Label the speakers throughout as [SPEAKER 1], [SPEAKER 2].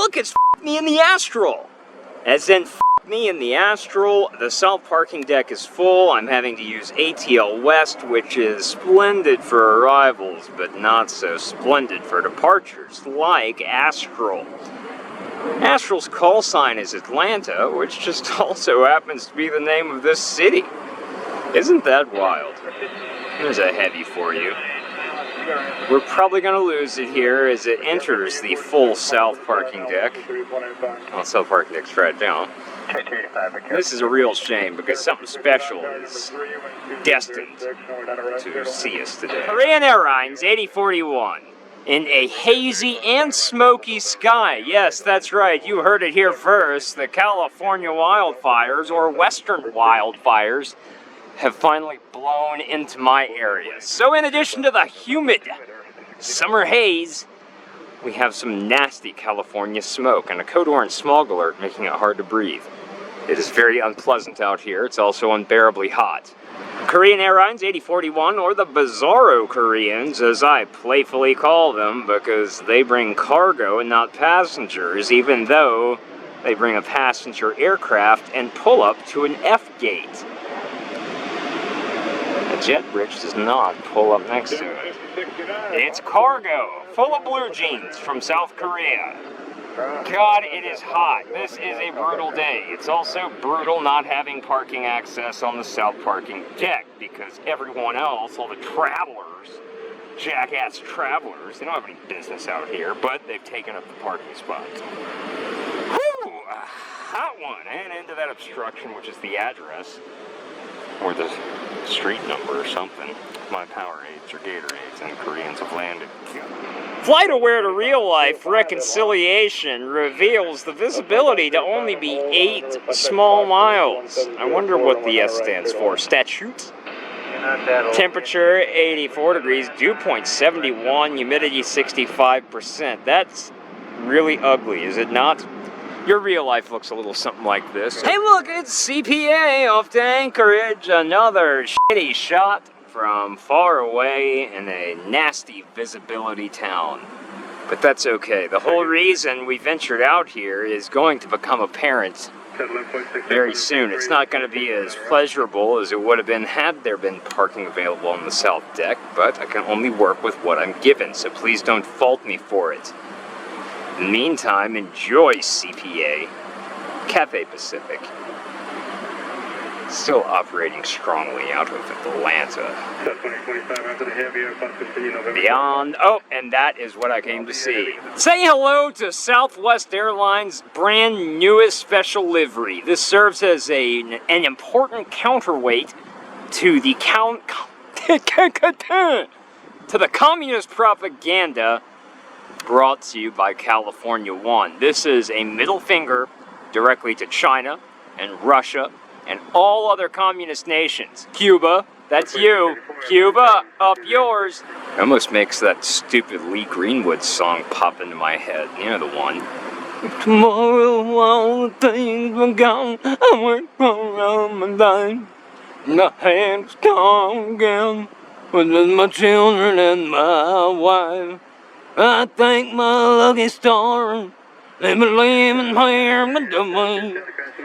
[SPEAKER 1] look, it's F me in the Astral. As in, F me in the Astral. The south parking deck is full. I'm having to use ATL West, which is splendid for arrivals, but not so splendid for departures, like Astral. Astral's call sign is Atlanta, which just also happens to be the name of this city. Isn't that wild? There's a heavy for you. We're probably going to lose it here as it enters the full south parking deck. Well, south parking deck's right down. This is a real shame because something special is destined to see us today. Korean Airlines 8041 in a hazy and smoky sky. Yes, that's right. You heard it here first. The California wildfires, or western wildfires, have finally blown into my area. So in addition to the humid summer haze, we have some nasty California smoke and a code orange smog alert making it hard to breathe. It is very unpleasant out here. It's also unbearably hot. Korean Airlines 8041, or the Bizarro Koreans, as I playfully call them, because they bring cargo and not passengers, even though they bring a passenger aircraft and pull up to an F-gate. The jet bridge does not pull up next to it. It's cargo, full of blue jeans from South Korea. God, it is hot. This is a brutal day. It's also brutal not having parking access on the south parking deck because everyone else, all the travelers, jackass travelers, they don't have any business out here, but they've taken up the parking spots. Whew, a hot one. And into that obstruction, which is the address, or the street number or something. My Powerades or Gatorades, and Koreans have landed. Flight Aware to Real Life reconciliation reveals the visibility to only be 8 small miles. I wonder what the S stands for. Statute? Temperature 84 degrees, dew point 71, humidity 65%. That's really ugly, is it not? Your real life looks a little something like this. Hey look, it's CPA off to Anchorage. Another shitty shot from far away in a nasty visibility town. But that's okay. The whole reason we ventured out here is going to become apparent very soon. It's not going to be as pleasurable as it would have been had there been parking available on the south deck, but I can only work with what I'm given, so please don't fault me for it. In the meantime, enjoy CPA. Cathay Pacific. Still operating strongly out of Atlanta. Beyond. Oh, and that is what I came to see. Say hello to Southwest Airlines' brand newest special livery. This serves as an important counterweight to the communist propaganda brought to you by California One. This is a middle finger directly to China and Russia and all other communist nations. Cuba, that's you. Cuba, up yours. It almost makes that stupid Lee Greenwood song pop into my head. You know the one. Tomorrow all the things were gone. I went around my line. My hands come again. With my children and my wife. I thank my lucky stars. They believe in freedom to me.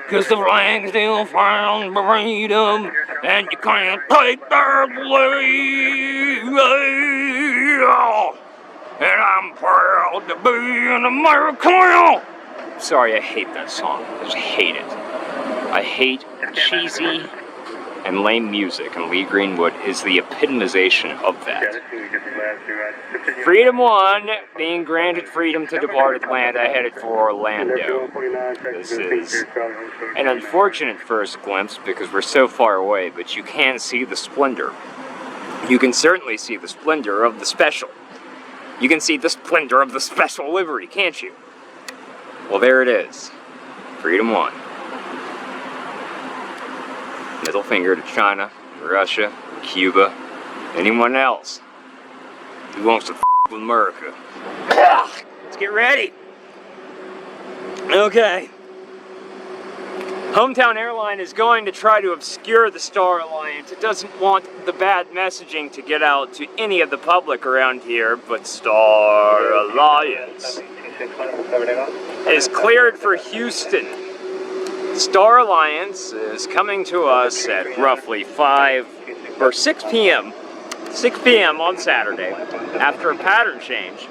[SPEAKER 1] Cause the flag still flies freedom, and you can't take that away. And I'm proud to be an American. Sorry, I hate that song. I just hate it. I hate cheesy and lame music, and Lee Greenwood is the epitomization of that. Freedom One, being granted freedom to depart Atlanta, headed for Orlando. This is an unfortunate first glimpse because we're so far away, but you can see the splendor. You can certainly see the splendor of the special. You can see the splendor of the special livery, can't you? Well, there it is. Freedom One. Middle finger to China, Russia, Cuba, anyone else who wants to f*** with America. Let's get ready. Okay. Hometown Airline is going to try to obscure the Star Alliance. It doesn't want the bad messaging to get out to any of the public around here, but Star Alliance is cleared for Houston. Star Alliance is coming to us at roughly 6 p.m. 6 p.m. on Saturday. After a pattern change,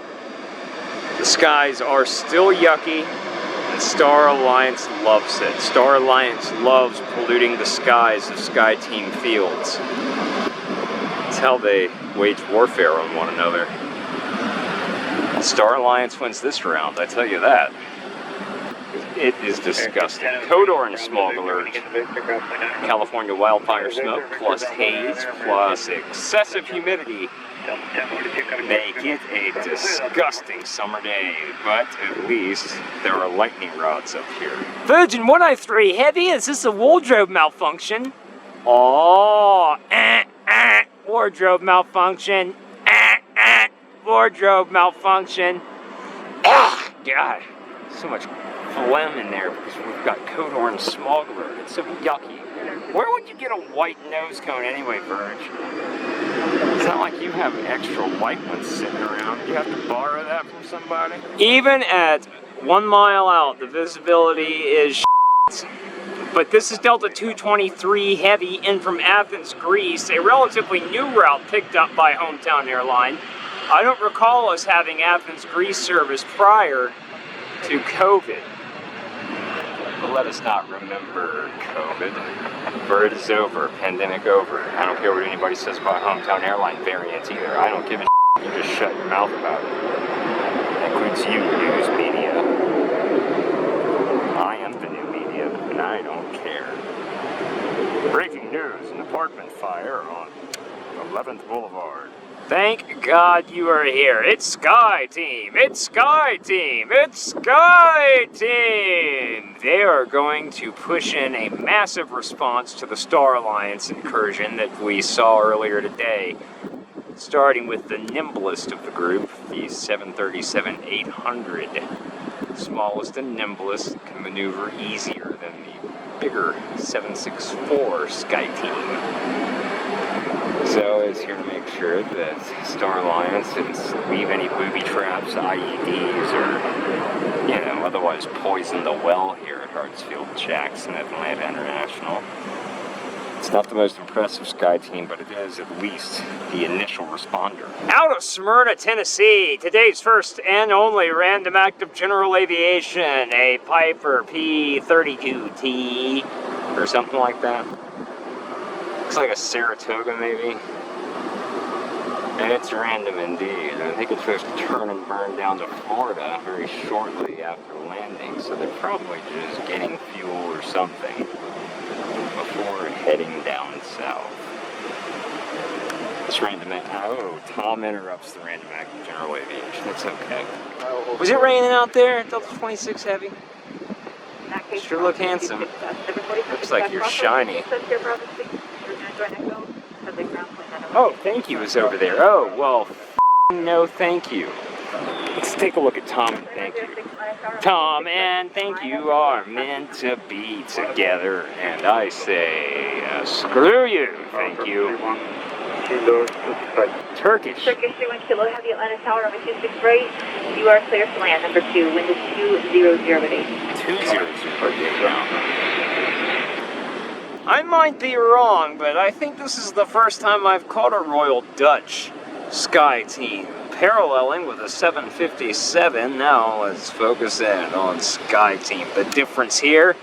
[SPEAKER 1] the skies are still yucky, and Star Alliance loves it. Star Alliance loves polluting the skies of Sky Team fields. It's how they wage warfare on one another. Star Alliance wins this round, I tell you that. It is disgusting. Code orange smog alert. California wildfire smoke plus haze plus excessive humidity make it a disgusting summer day, but at least there are lightning rods up here. Virgin 103 Heavy, is this a wardrobe malfunction? Oh, wardrobe malfunction. Wardrobe malfunction. Ah, God, so much phlegm in there because we've got code orange smog alert. It's so yucky. Where would you get a white nose cone anyway, Verge? It's not like you have extra white ones sitting around. You have to borrow that from somebody. Even at 1 mile out, the visibility is shit. But this is Delta 223 Heavy in from Athens, Greece, a relatively new route picked up by Hometown Airline. I don't recall us having Athens, Greece service prior to COVID. But let us not remember COVID. Bird is over, pandemic over. I don't care what anybody says about Hometown Airline variants either. I don't give a shit. You just shut your mouth about it. That includes you, news media. I am the new media, and I don't care. Breaking news, an apartment fire on 11th Boulevard. Thank God you are here. It's Sky Team. It's Sky Team. It's Sky Team. They are going to push in a massive response to the Star Alliance incursion that we saw earlier today, starting with the nimblest of the group, the 737-800. Smallest and nimblest can maneuver easier than the bigger 764 Sky Team. So it's here to make sure that Star Alliance didn't leave any booby traps, IEDs, or, otherwise poison the well here at Hartsfield-Jackson Atlanta International. It's not the most impressive Sky Team, but it is at least the initial responder. Out of Smyrna, Tennessee, today's first and only random act of general aviation, a Piper P-32T, or something like that. Looks like a Saratoga, maybe. And it's random indeed. I think it's supposed to turn and burn down to Florida very shortly after landing, so they're probably just getting fuel or something before heading down south. It's random act. Oh, Tom interrupts the random act of general aviation. It's okay. Was it raining out there, Delta 26 Heavy? Sure look handsome. Looks like you're shiny. Oh, thank you is over there. Oh, well, no thank you. Let's take a look at Tom and thank you. Tom and thank you are meant to be together, and I say, screw you, thank you. Turkish.
[SPEAKER 2] Turkish 31 Kilo, have the Atlanta Tower over 26 right. You are clear for land, number 2, wind is 200 at
[SPEAKER 1] 200. I might be wrong, but I think this is the first time I've caught a Royal Dutch Sky Team paralleling with a 757. Now let's focus in on Sky Team. The difference here,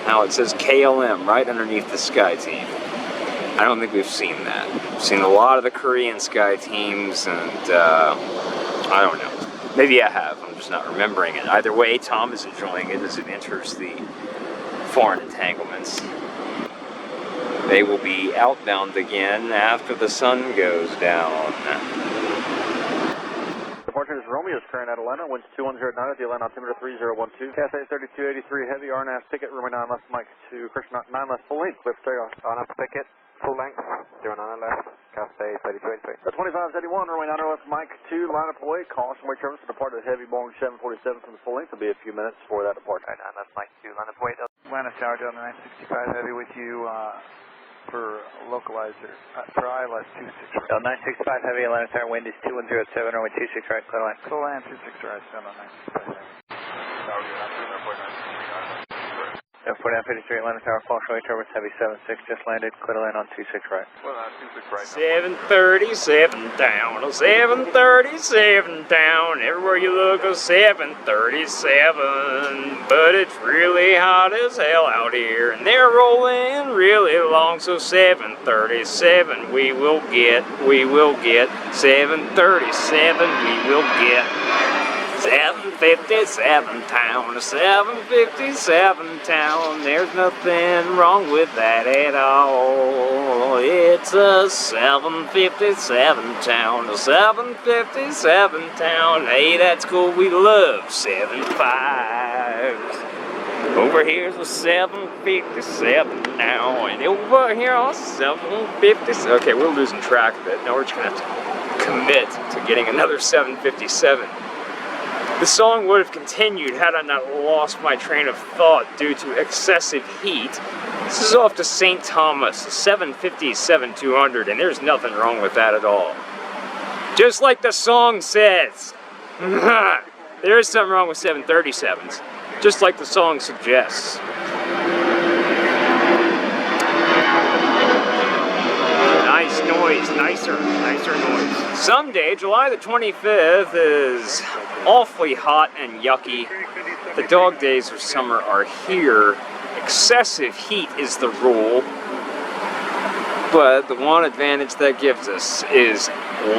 [SPEAKER 1] now it says KLM right underneath the Sky Team. I don't think we've seen that. We've seen a lot of the Korean Sky Teams, and I don't know. Maybe I have, I'm just not remembering it. Either way, Tom is enjoying it as it enters the foreign entanglements. They will be outbound again after the sun goes down.
[SPEAKER 3] Departure is Romeo, is current at Atlanta, winds 2109 at the Atlanta altimeter 3012. Cathay 3283 Heavy, RNAV ticket, runway 9 left, Mike to Christian 9 left, full length, clear for takeoff. RNAV ticket, full length, 09 left, Cathay 3283. 2571, runway 9 left, Mike to line up away, caution, wait terminals to depart at Heavy, Boeing 747 from the full length. It'll be a few minutes for that departure.
[SPEAKER 4] 9 left, Mike to line up away. Atlanta Tower, Delta 965 Heavy with you,
[SPEAKER 3] for localizer, for ILS 26 right.
[SPEAKER 4] 965 heavy, Atlanta Tower, wind is 2107, runway 26 right, clear line.
[SPEAKER 3] Clear line 26 right, stand on 965 heavy.
[SPEAKER 4] 4953 Atlanta Tower, false right, turbines heavy 76, just landed, clear line on 26 right.
[SPEAKER 1] 737 down, 737 down. Everywhere you look, a 737. But it's really hot as hell out here, and they're rolling really long. So 737, we will get 737, we will get. 757 town, 757 town. There's nothing wrong with that at all. It's a 757 town, a 757 town. Hey, that's cool. We love 75s. Over here's a 757 now, and over here a 757. Okay, we're losing track of it. Now we're just gonna have to commit to getting another 757. The song would have continued had I not lost my train of thought due to excessive heat. This is off to St. Thomas, 757-200, and there's nothing wrong with that at all. Just like the song says. There is something wrong with 737s, just like the song suggests. Nice noise, nicer noise. Someday, July the 25th, is awfully hot and yucky. The dog days of summer are here. Excessive heat is the rule. But the one advantage that gives us is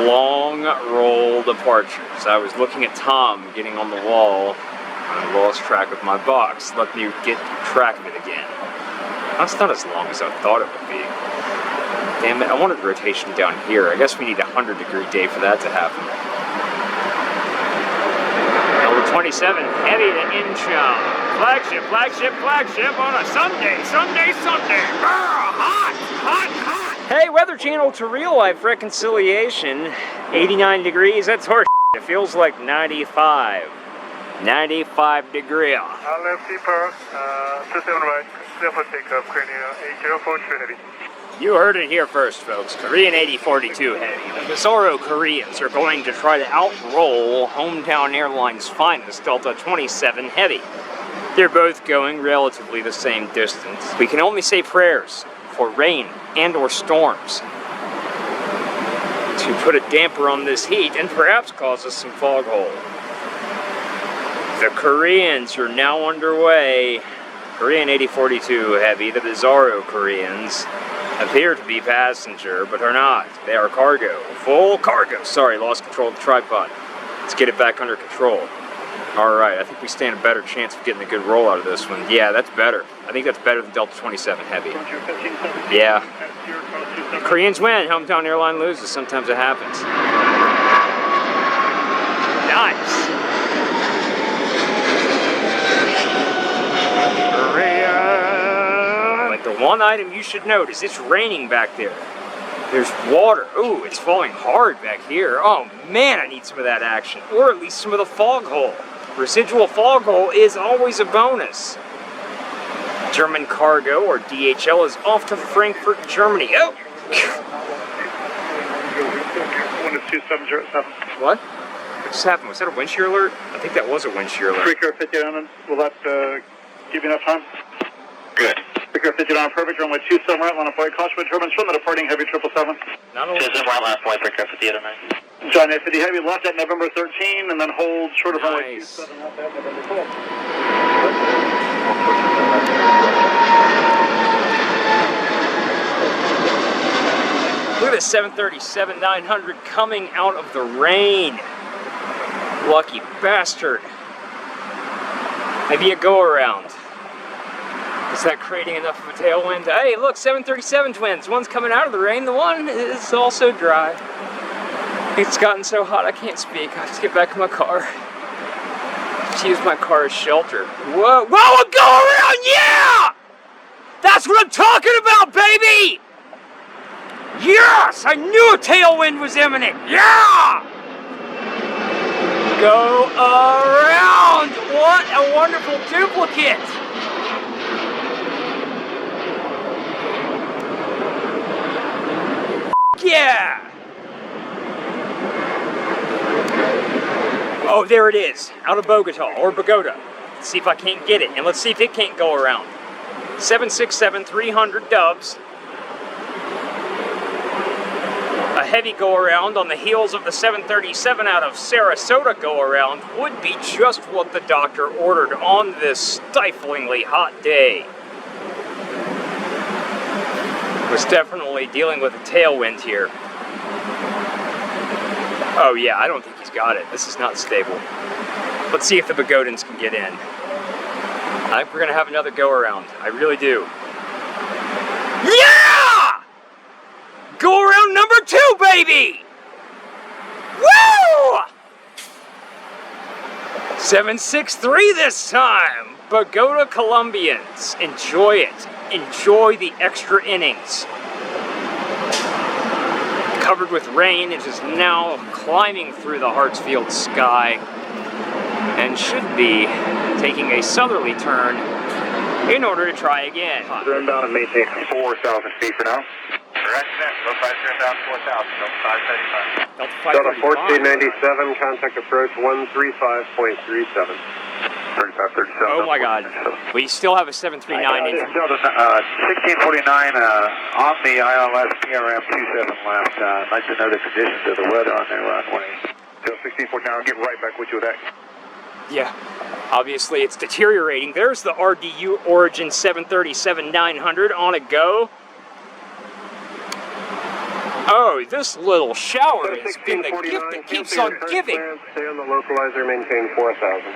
[SPEAKER 1] long roll departures. I was looking at Tom getting on the wall, and I lost track of my box. Let me get track of it again. That's not as long as I thought it would be. Damn it, I wanted rotation down here. I guess we need a 100-degree day for that to happen. Number 27, heavy to Incheon. Flagship on a Sunday. Hot. Hey, Weather Channel to real life reconciliation. 89 degrees, that's horse. It feels like 95. 95 degrees.
[SPEAKER 3] Left deeper, 27 right, clear for takeoff, Korean 804 Trinity.
[SPEAKER 1] You heard it here first, folks. Korean 8042 heavy. The Bizarro Koreans are going to try to outroll Hometown Airlines' finest Delta 27 heavy. They're both going relatively the same distance. We can only say prayers for rain and or storms to put a damper on this heat and perhaps cause us some fog hole. The Koreans are now underway. Korean 8042 heavy, the Bizarro Koreans, appear to be passenger, but are not. They are cargo. Full cargo. Sorry, lost control of the tripod. Let's get it back under control. Alright, I think we stand a better chance of getting a good roll out of this one. Yeah, that's better. I think that's better than Delta 27 heavy. Yeah. Koreans win, Hometown Airline loses. Sometimes it happens. Nice. But the one item you should note is it's raining back there. There's water. Ooh, it's falling hard back here. Oh man, I need some of that action. Or at least some of the fog hole. Residual fog hole is always a bonus. German Cargo, or DHL, is off to Frankfurt, Germany. Oh!
[SPEAKER 3] Windows 2707.
[SPEAKER 1] What? What just happened? Was that a wind shear alert? I think that was a wind shear alert.
[SPEAKER 3] Freaker 59, will that give you enough time?
[SPEAKER 4] Good.
[SPEAKER 3] Freaker 59, perfect, runway 27 right, line of flight, caution with turbines from the departing heavy 777.
[SPEAKER 1] Not only.
[SPEAKER 4] 27 right, last flight, Freaker 59.
[SPEAKER 3] John 850 heavy, left at November 13, and then hold short of runway
[SPEAKER 1] Nice.
[SPEAKER 3] 27 left at November 12.
[SPEAKER 1] Look at this 737-900 coming out of the rain. Lucky bastard. Maybe a go-around. Is that creating enough of a tailwind? Hey, look, 737 twins. One's coming out of the rain, the one is also dry. It's gotten so hot I can't speak. I have to get back in my car. Just use my car as shelter. Whoa, whoa, a go-around, yeah! That's what I'm talking about, baby! Yes! I knew a tailwind was imminent! Yeah! Go around! What a wonderful duplicate! Oh, there it is, out of Bogota, or Bogota. Let's see if I can't get it, and let's see if it can't go around. 767, 300 Dubs. A heavy go-around on the heels of the 737 out of Sarasota go-around would be just what the doctor ordered on this stiflingly hot day. Was definitely dealing with a tailwind here. Oh yeah, I don't think he's got it. This is not stable. Let's see if the Bogodans can get in. I think we're gonna have another go-around. I really do. Yeah! Go-around number 2, baby! Woo! 763 this time. Bogota Colombians. Enjoy it. Enjoy the extra innings. Covered with rain, it is now climbing through the Hartsfield sky and should be taking a southerly turn in order to try again.
[SPEAKER 3] Inbound and maintain 4,000 feet for now.
[SPEAKER 4] Correct, low 53 inbound 4,000, Delta 535.
[SPEAKER 1] Delta
[SPEAKER 3] Delta 1497, contact approach 135.37. 3537.
[SPEAKER 1] Oh my God. We still have a 739 in.
[SPEAKER 4] Delta 1649 on the ILS PRM 27 left. I'd like to know the conditions of the weather on their runway.
[SPEAKER 3] Delta 1649, I'll get right back with you with that.
[SPEAKER 1] Yeah, obviously it's deteriorating. There's the RDU Origin 737-900 on a go. Oh, this little shower has been the gift that keeps on giving.
[SPEAKER 3] Stay on the localizer, maintain 4,000.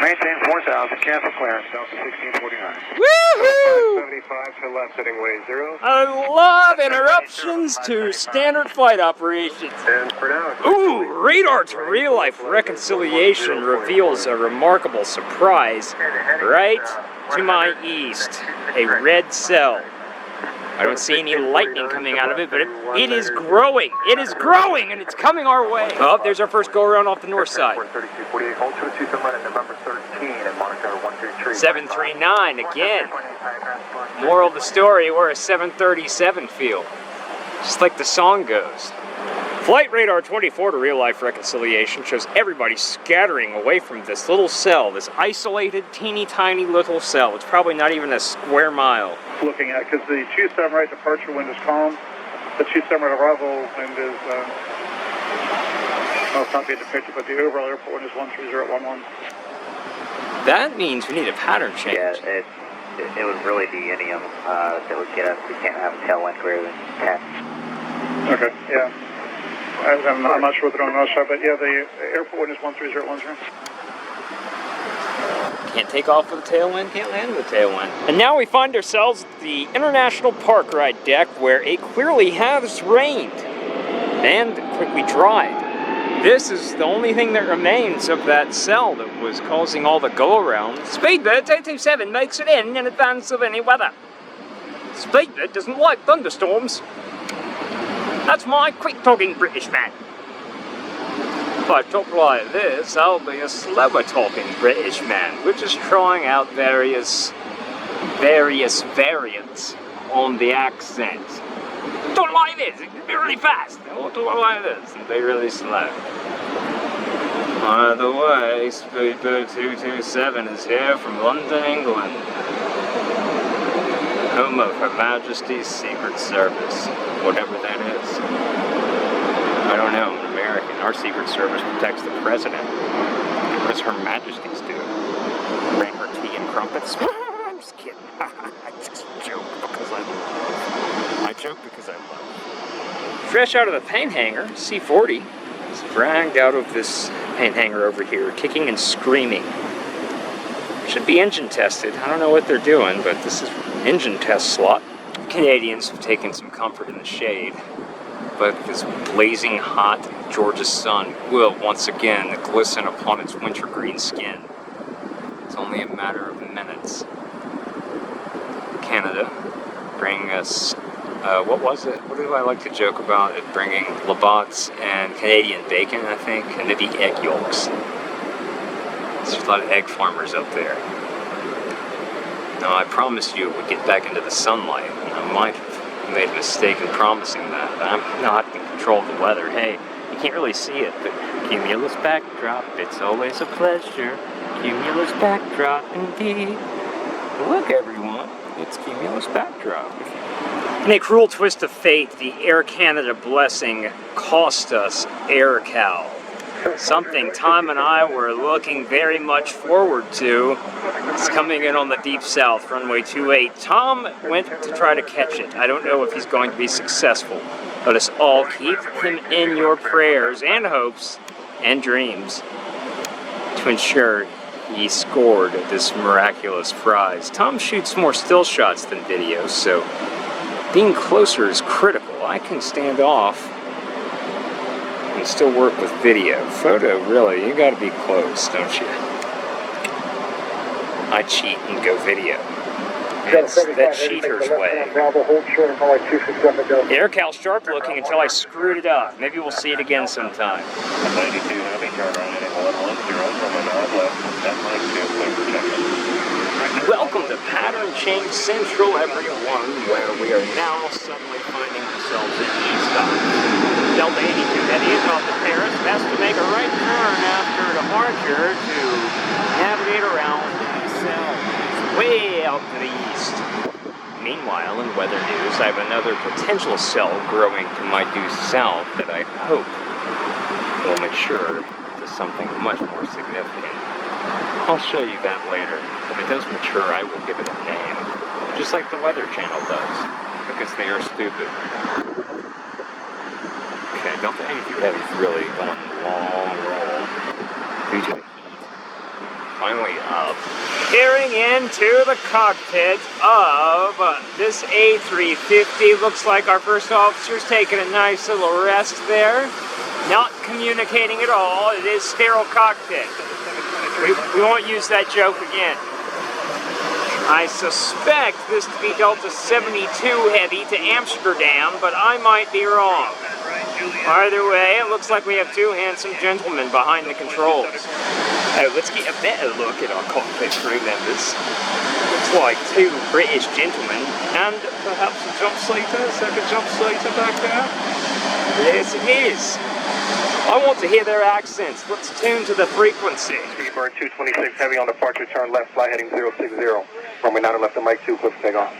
[SPEAKER 4] Maintain 4,000, cancel clearance, Delta 1649.
[SPEAKER 1] Woohoo!
[SPEAKER 3] 75 to left, heading way 0.
[SPEAKER 1] I love interruptions to standard flight operations.
[SPEAKER 3] And for now,
[SPEAKER 1] Ooh, radar to real life reconciliation reveals a remarkable surprise. Right to my east, a red cell. I don't see any lightning coming out of it, but it is growing. It is growing, and it's coming our way. Oh, there's our first go-around off the north side. 739 again. Moral of the story, we're a 737 field. Just like the song goes. Flight radar 24 to real life reconciliation shows everybody scattering away from this little cell, this isolated, teeny tiny little cell. It's probably not even a square mile.
[SPEAKER 5] Looking at, because the 27 right departure wind is calm, the 27 right arrival wind is, well, it's not being depicted, but the overall airport wind is 13011.
[SPEAKER 1] That means we need a pattern change.
[SPEAKER 4] Yeah, it would really be any of them that would get us. We can't have a tailwind greater than 10.
[SPEAKER 5] Okay, yeah. I'm not sure what they're on the other side, but yeah, the airport wind is 13010.
[SPEAKER 1] Can't take off with a tailwind, can't land with a tailwind. And now we find ourselves at the International Park Ride deck where it clearly has rained and quickly dried. This is the only thing that remains of that cell that was causing all the go-around. Speedbird 227 makes it in advance of any weather. Speedbird doesn't like thunderstorms. That's my quick-talking British man. If I talk like this, I'll be a slower-talking British man. We're just trying out various variants on the accent. Talk like this, it can be really fast. Or talk like this, and be really slow. By the way, Speedbird 227 is here from London, England. Home of Her Majesty's Secret Service, whatever that is. I don't know, I'm American. Our Secret Service protects the president. What does Her Majesty's do? Bring her tea and crumpets? I'm just kidding. I just joke because I love. I joke because I love. Fresh out of the paint hangar, C-40 is dragged out of this paint hangar over here, kicking and screaming. Should be engine tested. I don't know what they're doing, but this is an engine test slot. Canadians have taken some comfort in the shade, but this blazing hot Georgia sun will once again glisten upon its winter green skin. It's only a matter of minutes. Canada bringing us, what was it? What do I like to joke about? It bringing Labatt's and Canadian bacon, I think, and maybe egg yolks. There's a lot of egg farmers up there. Now, I promised you it would get back into the sunlight, and I might have made a mistake in promising that. I'm not in control of the weather. Hey, You can't really see it, but cumulus backdrop, it's always a pleasure. Cumulus backdrop, indeed. Look, everyone, it's cumulus backdrop. In a cruel twist of fate, the Air Canada blessing cost us AirCal. Something Tom and I were looking very much forward to. It's coming in on the deep south, runway 28. Tom went to try to catch it. I don't know if he's going to be successful. Let us all keep him in your prayers and hopes and dreams to ensure he scored this miraculous prize. Tom shoots more still shots than videos, so being closer is critical. I can stand off and still work with video. Photo, really, you gotta be close, don't you? I cheat and go video. That's that cheater's way. AirCal sharp looking until I screwed it up. Maybe we'll see it again sometime.
[SPEAKER 3] 92 Heavy, turn on heading 1110 from my northwest, that mic 2, clear for check-in.
[SPEAKER 1] Welcome to Pattern Change Central, everyone, where we are now suddenly finding ourselves in E-stop. Delta 82 Heavy is off to Paris, best to make a right turn after departure to navigate around south, way out to the east. Meanwhile, in weather news, I have another potential cell growing to my due south that I hope will mature to something much more significant. I'll show you that later. If it does mature, I will give it a name, just like the Weather Channel does, because they are stupid. Okay, Delta 82 Heavy's really going long roll due to the heat. Finally up. Peering into the cockpit of this A350. Looks like our first officer's taking a nice little rest there. Not communicating at all. It is sterile cockpit. We won't use that joke again. I suspect this to be Delta 72 Heavy to Amsterdam, but I might be wrong. Either way, it looks like we have two handsome gentlemen behind the controls. Let's get a better look at our cockpit crew members. Looks like two British gentlemen, and perhaps a jump seater, second jump seater back there. Yes, it is. I want to hear their accents. Let's tune to the frequency.
[SPEAKER 4] Speedbird 226 Heavy on departure, turn left, fly heading 060. Runway 9 left to Mike 2, clear for takeoff.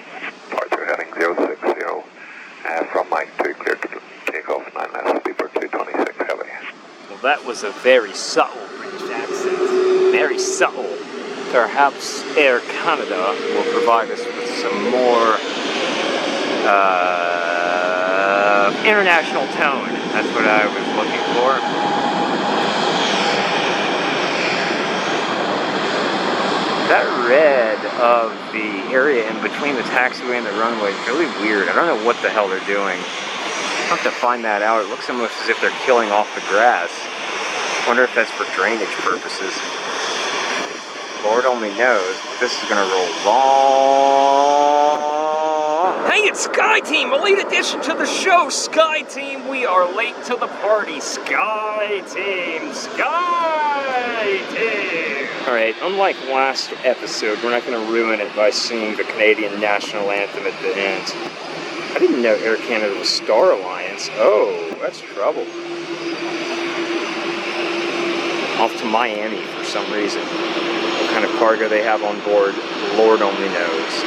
[SPEAKER 6] Departure heading 060. From Mike 2, clear to takeoff, 9 left, Speedbird 226 Heavy.
[SPEAKER 1] Well, that was a very subtle British accent. Very subtle. Perhaps Air Canada will provide us with some more international tone. That's what I was looking for. That red of the area in between the taxiway and the runway is really weird. I don't know what the hell they're doing. I'll have to find that out. It looks almost as if they're killing off the grass. Wonder if that's for drainage purposes. Lord only knows. This is gonna roll long. Hey, it's Sky Team! Elite addition to the show, Sky Team! We are late to the party, Sky Team! Sky Team! Alright, unlike last episode, we're not gonna ruin it by singing the Canadian National Anthem at the end. I didn't know Air Canada was Star Alliance. Oh, that's trouble. Off to Miami for some reason. What kind of cargo they have on board, Lord only knows.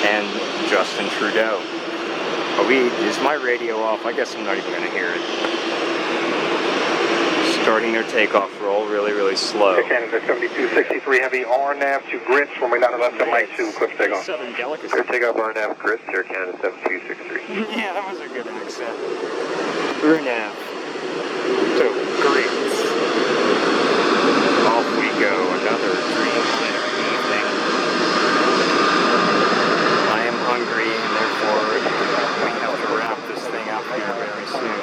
[SPEAKER 1] And Justin Trudeau. Is my radio off? I guess I'm not even going to hear it. Starting their takeoff roll really, really slow.
[SPEAKER 4] Air Canada 7263 Heavy, RNAV to grits, runway 9 left to Mike 2, clear for takeoff.
[SPEAKER 1] Southern delicacy.
[SPEAKER 6] Clear takeoff, RNAV, grits, Air Canada 7263.
[SPEAKER 1] Yeah, that was a good accent. RNAV. So, grits. Off we go, another dream-glittering evening. I am hungry, and therefore we have to wrap this thing up here very soon.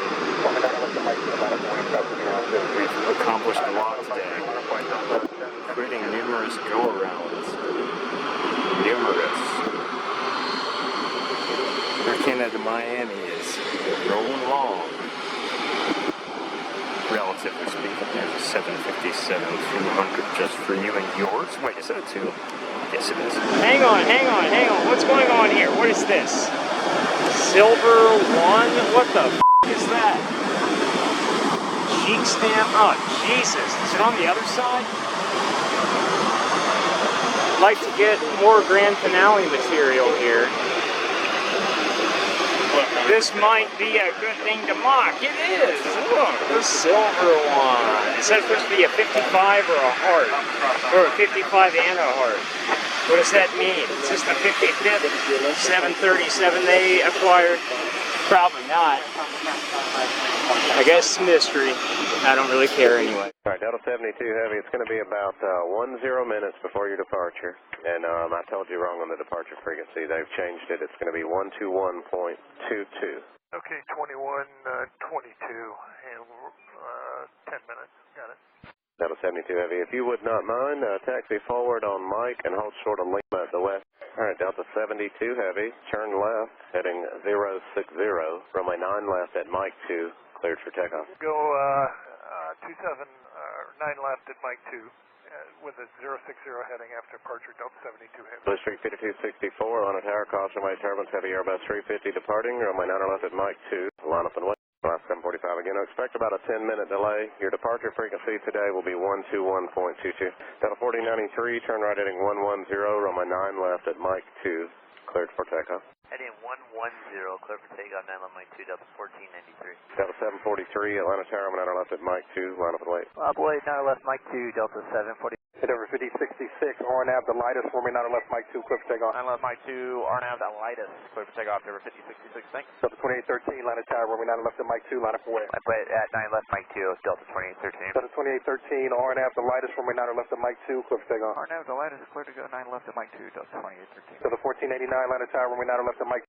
[SPEAKER 1] We've accomplished a lot today, including numerous go-arounds. Numerous. Air Canada Miami is rolling along. Relatively speaking, there's a 757-200 just for you and yours. Wait, is that a 2? Yes, it is. Hang on. What's going on here? What is this? Silver 1? What the f*** is that? cheek stamp. Oh, Jesus. Is it on the other side? I'd like to get more grand finale material here. This might be a good thing to mock. It is. Look, the silver one. Is that supposed to be a 55 or a heart? Or a 55 and a heart? What does that mean? Is this the 55th 737 they acquired? Probably not. I guess it's a mystery. I don't really care anyway.
[SPEAKER 3] All right, Delta 72 Heavy, it's going to be about 10 minutes before your departure. And I told you wrong on the departure frequency. They've changed it. It's going to be 121.22.
[SPEAKER 6] Okay, 21, 22, and 10 minutes. Got it.
[SPEAKER 3] Delta 72 Heavy, if you would not mind, taxi forward on Mike and hold short of Lima at the west. All right, Delta 72 Heavy, turn left, heading 060, runway 9 left at Mike 2, cleared for takeoff.
[SPEAKER 6] Go 9 left at Mike 2 with a 060 heading after departure, Delta 72 Heavy.
[SPEAKER 3] Blue Street 5264 on a tower, caution runway turbulence, heavy Airbus 350 departing, runway 9 left at Mike 2, line up and wait. Last 745 again. Expect about a 10-minute delay. Your departure frequency today will be 121.22. Delta 4093, turn right heading 110, runway 9 left at Mike 2, cleared for takeoff.
[SPEAKER 7] Heading 110, clear for takeoff, 9 left Mike 2, Delta 1493.
[SPEAKER 3] Delta 743, Atlanta Tower, 9 left at Mike 2, line up and wait.
[SPEAKER 7] Boy, 9 left Mike 2, Delta 740.
[SPEAKER 3] Hit over 5066, RNAV, the lightest, runway 9 left Mike 2, clear for takeoff.
[SPEAKER 7] 9 left Mike 2, RNAV, the lightest, clear for takeoff, over 5066, thanks.
[SPEAKER 3] Delta 2813, Atlanta Tower, runway 9 left at Mike 2, line up and wait.
[SPEAKER 7] At 9 left Mike 2, Delta 2813.
[SPEAKER 3] Delta 2813, RNAV, the lightest, runway 9 left at Mike 2, clear for takeoff.
[SPEAKER 7] RNAV, the lightest, clear to go, 9 left at Mike 2, Delta 2813.
[SPEAKER 3] Delta 1489, Atlanta Tower, runway 9 left at Mike